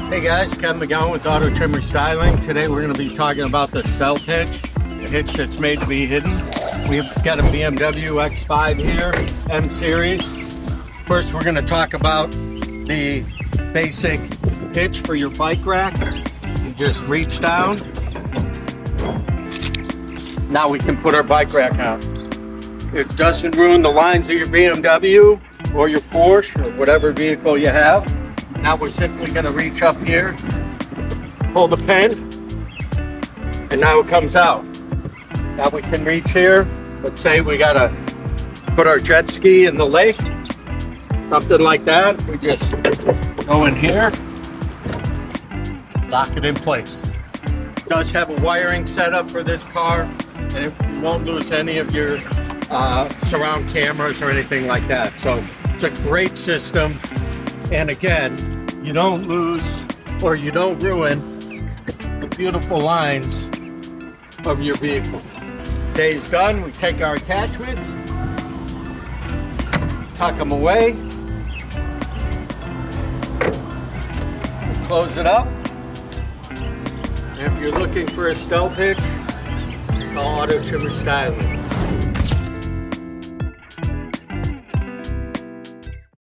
Hey guys, Kevin McGowan with Auto Trim Restyling. Today we're going to be talking about the Stealth Hitch, the hitch that's made to be hidden. We've got a BMW X5 here, M Series. First we're going to talk about the basic hitch for your bike rack. You just reach down. Now we can put our bike rack on. It doesn't ruin the lines of your BMW or your Porsche or whatever vehicle you have. Now we're simply going to reach up here, pull the pin, and now it comes out. Now we can reach here. Let's say we got to put our jet ski in the lake, something like that. We just go in here, lock it in place. It does have a wiring setup for this car, and it won't lose any of your surround cameras or anything like that. So it's a great system. And again, you don't lose or you don't ruin the beautiful lines of your vehicle. Day's done. We take our attachments, tuck them away, close it up. And if you're looking for a Stealth Hitch, call Auto Trim Restyling.